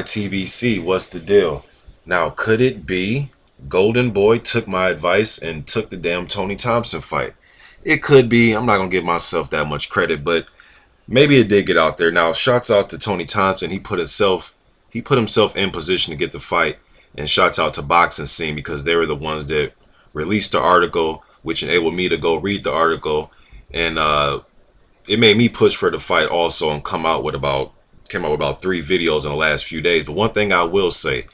right, TBC, what's the deal? Now, could it be Golden Boy took my advice and took the damn Tony Thompson fight? It could be. I'm not gonna give myself that much credit, but maybe it did get out there. Now, shouts out to Tony Thompson. He put himself in position to get the fight, and shouts out to Boxing Scene because they were the ones that released the article, which enabled me to go read the article, and it made me push for the fight also and came out with about 3 videos in the last few days. But one thing I will say,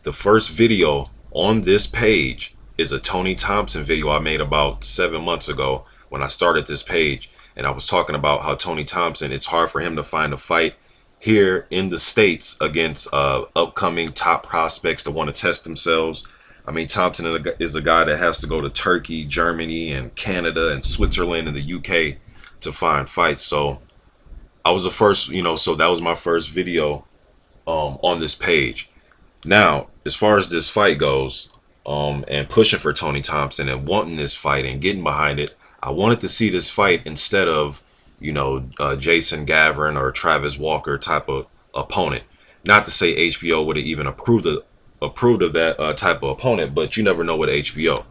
the first video on this page is a Tony Thompson video I made about 7 months ago when I started this page, and I was talking about how Tony Thompson, it's hard for him to find a fight here in the States against upcoming top prospects that want to test themselves. I mean, Thompson is a guy that has to go to Turkey, Germany, and Canada, and Switzerland, and the UK to find fights. So I was the first, so that was my first video on this page. Now, as far as this fight goes, and pushing for Tony Thompson and wanting this fight and getting behind it, I wanted to see this fight instead of, Jason Gavin or Travis Walker type of opponent. Not to say HBO would have even approved of that type of opponent, but you never know with HBO.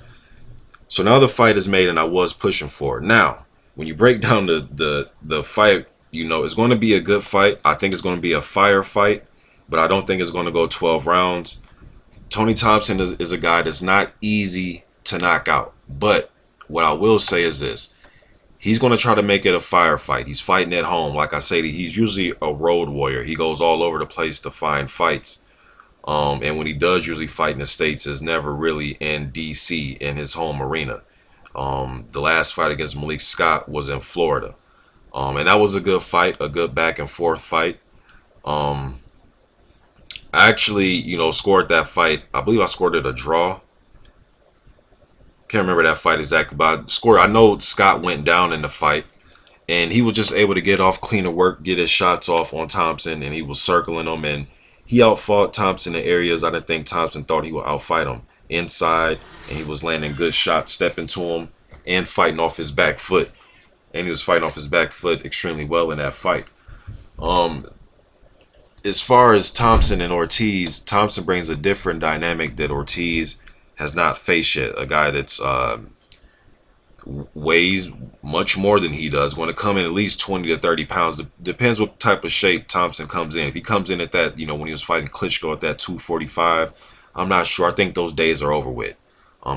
So now the fight is made, and I was pushing for it. Now, when you break down the fight, it's going to be a good fight. I think it's going to be a fire fight, but I don't think it's going to go 12 rounds. Tony Thompson is a guy that's not easy to knock out. But what I will say is this. He's going to try to make it a firefight. He's fighting at home. Like I say, he's usually a road warrior. He goes all over the place to find fights. And when he does usually fight in the States, it's never really in D.C. in his home arena. The last fight against Malik Scott was in Florida. And that was a good fight, a good back and forth fight. I actually, scored that fight. I believe I scored it a draw. Can't remember that fight exactly, but I know Scott went down in the fight, and he was just able to get off cleaner work, get his shots off on Thompson, and he was circling him, and he outfought Thompson in areas I didn't think Thompson thought he would outfight him. Inside, and he was landing good shots, stepping to him, and fighting off his back foot. And he was fighting off his back foot extremely well in that fight. As far as Thompson and Ortiz, Thompson brings a different dynamic that Ortiz has not faced yet. A guy that's weighs much more than he does. Going to come in at least 20 to 30 pounds. Depends what type of shape Thompson comes in. If he comes in at that, when he was fighting Klitschko at that 245, I'm not sure. I think those days are over with.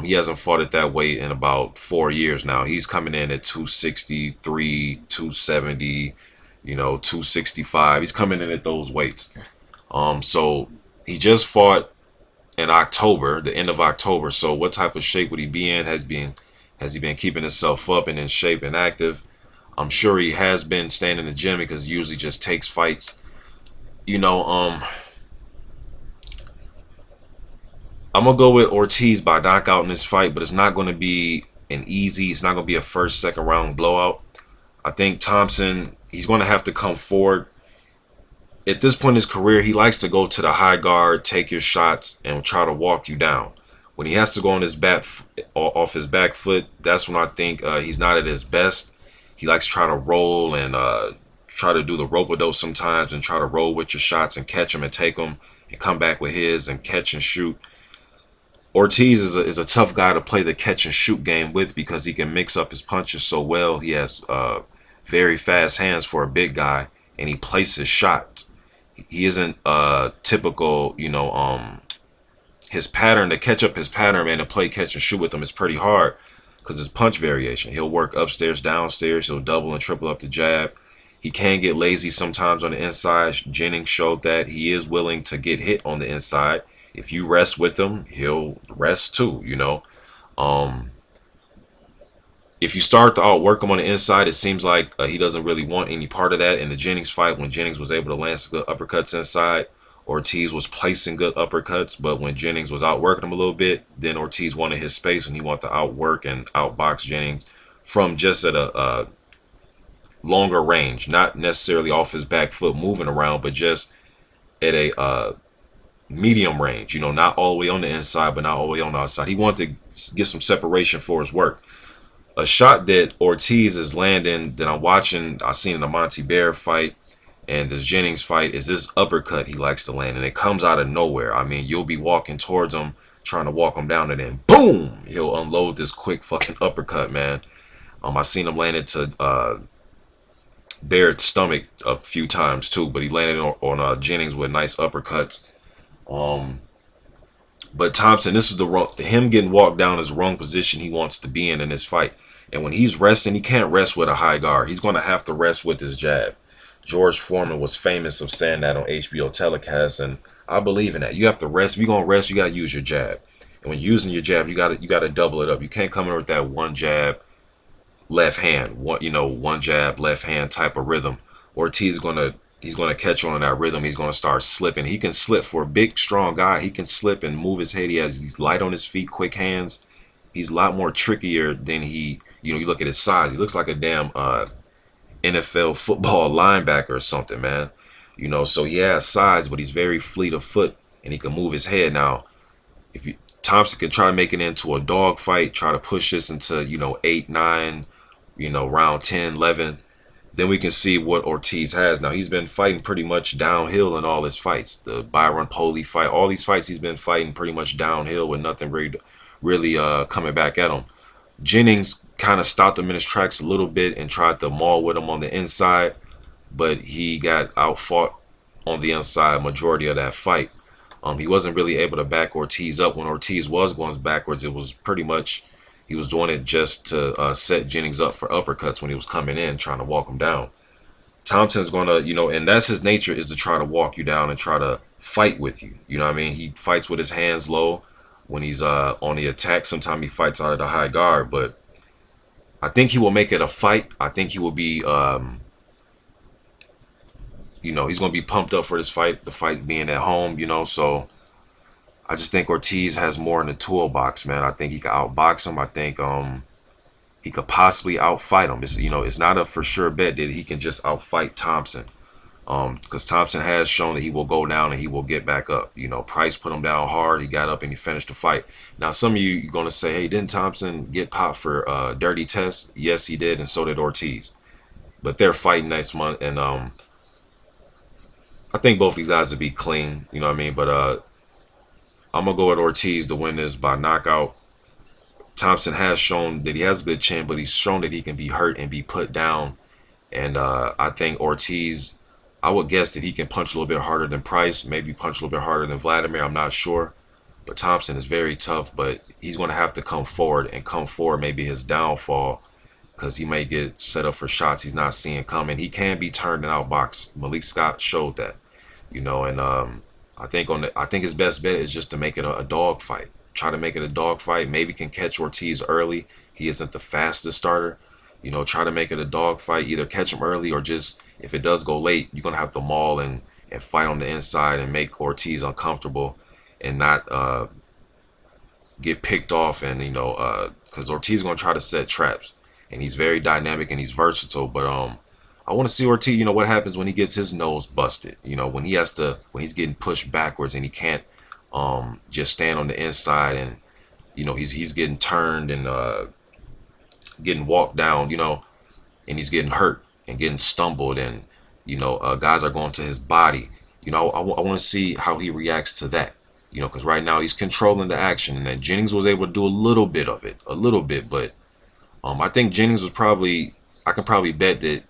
He hasn't fought at that weight in about 4 years now. He's coming in at 263, 270, 265. He's coming in at those weights. So he just fought in October, the end of October. So what type of shape would he be in? Has he been keeping himself up and in shape and active? I'm sure he has been staying in the gym because he usually just takes fights. I'm going to go with Ortiz by knockout in this fight, but it's not going to be it's not going to be a first, second round blowout. I think Thompson, he's going to have to come forward. At this point in his career, he likes to go to the high guard, take your shots, and try to walk you down. When he has to go on his off his back foot, that's when I think he's not at his best. He likes to try to roll and try to do the rope-a-dope sometimes and try to roll with your shots and catch them and take them and come back with his and catch and shoot. Ortiz is a tough guy to play the catch and shoot game with because he can mix up his punches so well. He has very fast hands for a big guy, and he places shots. He isn't typical, his pattern, to catch up his pattern, man, to play catch and shoot with him is pretty hard because his punch variation. He'll work upstairs, downstairs. He'll double and triple up the jab. He can get lazy sometimes on the inside. Jennings showed that. He is willing to get hit on the inside. If you rest with him, he'll rest too, If you start to outwork him on the inside, it seems like he doesn't really want any part of that. In the Jennings fight, when Jennings was able to land some good uppercuts inside, Ortiz was placing good uppercuts, but when Jennings was outworking him a little bit, then Ortiz wanted his space and he wanted to outwork and outbox Jennings from just at a longer range, not necessarily off his back foot moving around, but just at a medium range, not all the way on the inside, but not all the way on the outside. He wanted to get some separation for his work. A shot that Ortiz is landing that I'm watching, I seen in the Monty Bear fight, And this Jennings fight is this uppercut he likes to land, and it comes out of nowhere. I mean, you'll be walking towards him, trying to walk him down, and then boom, he'll unload this quick fucking uppercut, man. I seen him land it to Barrett's stomach a few times too, but he landed on Jennings with nice uppercuts. Um, but Thompson, this is the wrong, him getting walked down is the wrong position he wants to be in this fight. And when he's resting, he can't rest with a high guard. He's going to have to rest with his jab. George Foreman was famous of saying that on HBO telecast, and I believe in that. You have to rest. If you're gonna rest, you gotta use your jab. And when using your jab, you gotta double it up. You can't come in with that one jab, left hand, one jab, left hand type of rhythm. Ortiz he's gonna catch on to that rhythm. He's gonna start slipping. He can slip for a big, strong guy. He can slip and move his head. He's light on his feet, quick hands. He's a lot more trickier than you look at his size. He looks like a damn NFL football linebacker or something, man. So he has size, but he's very fleet of foot, and he can move his head. Now, if Thompson can try to make it into a dog fight, try to push this into 8, 9, round 10, 11, then we can see what Ortiz has. Now, he's been fighting pretty much downhill in all his fights. The Byron Poli fight, all these fights he's been fighting pretty much downhill with nothing really coming back at him. Jennings kind of stopped him in his tracks a little bit and tried to maul with him on the inside, but he got outfought on the inside majority of that fight. He wasn't really able to back Ortiz up. When Ortiz was going backwards, it was pretty much he was doing it just to set Jennings up for uppercuts when he was coming in, trying to walk him down. Thompson's going to, and that's his nature, is to try to walk you down and try to fight with you. You know what I mean? He fights with his hands low. When he's on the attack, sometimes he fights out of the high guard, but I think he will make it a fight. I think he will be, he's going to be pumped up for this fight, the fight being at home, so I just think Ortiz has more in the toolbox, man. I think he could outbox him. I think he could possibly outfight him. It's not a for sure bet that he can just outfight Thompson. Because Thompson has shown that he will go down and he will get back up. Price put him down hard. He got up and he finished the fight. Now, some of you're going to say, hey, didn't Thompson get popped for dirty tests? Yes, he did, and so did Ortiz. But they're fighting next month, and I think both these guys will be clean. You know what I mean? But I'm going to go with Ortiz to win this by knockout. Thompson has shown that he has a good chin, but he's shown that he can be hurt and be put down. And I think Ortiz, I would guess that he can punch a little bit harder than Price, maybe punch a little bit harder than Vladimir. I'm not sure. But Thompson is very tough, but he's going to have to come forward, and come forward maybe his downfall, because he may get set up for shots he's not seeing coming. He can be turned and outboxed. Malik Scott showed that, and I think his best bet is just to make it a dog fight. Try to make it a dog fight. Maybe can catch Ortiz early. He isn't the fastest starter. Try to make it a dog fight. Either catch him early, or just, if it does go late, you're going to have to maul and fight on the inside and make Ortiz uncomfortable and not get picked off. And, because Ortiz is going to try to set traps. And he's very dynamic and he's versatile. But I want to see Ortiz, what happens when he gets his nose busted. When he's getting pushed backwards and he can't just stand on the inside, and, he's getting turned and getting walked down, and he's getting hurt and getting stumbled, and guys are going to his body. I want to see how he reacts to that, because right now he's controlling the action, and then Jennings was able to do a little bit of it, but I think Jennings I can probably bet that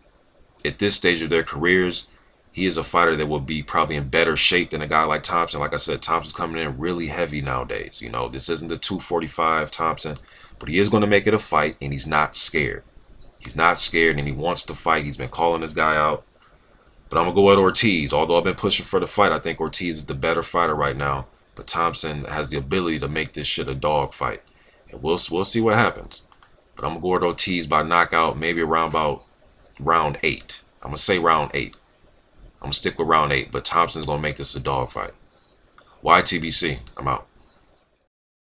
at this stage of their careers, he is a fighter that will be probably in better shape than a guy like Thompson. Like I said, Thompson's coming in really heavy nowadays. This isn't the 245 Thompson, but he is going to make it a fight, and he's not scared. He's not scared, and he wants to fight. He's been calling this guy out. But I'm going to go with Ortiz. Although I've been pushing for the fight, I think Ortiz is the better fighter right now. But Thompson has the ability to make this shit a dog fight. And we'll see what happens. But I'm going to go with Ortiz by knockout, maybe around about round 8. I'm going to say round 8. I'm going to stick with round 8. But Thompson's going to make this a dog fight. YTBC. I'm out.